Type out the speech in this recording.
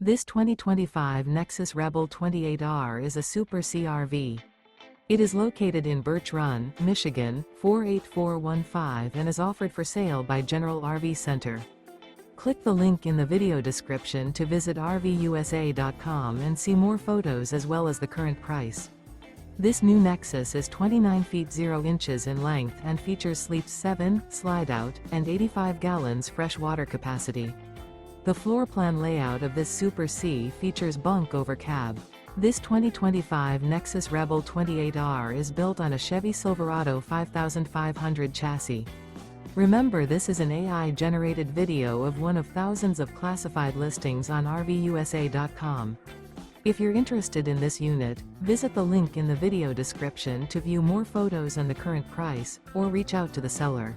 This 2025 Nexus Rebel 28R is a Super CRV. It is located in Birch Run, Michigan, 48415 and is offered for sale by General RV Center. Click the link in the video description to visit RVUSA.com and see more photos as well as the current price. This new Nexus is 29 feet 0 inches in length and features sleeps 7, slide-out, and 85 gallons fresh water capacity. The floor plan layout of this Super C features bunk over cab. This 2025 Nexus Rebel 28R is built on a Chevy Silverado 5500 chassis. Remember, this is an AI-generated video of one of thousands of classified listings on RVUSA.com. If you're interested in this unit, visit the link in the video description to view more photos and the current price, or reach out to the seller.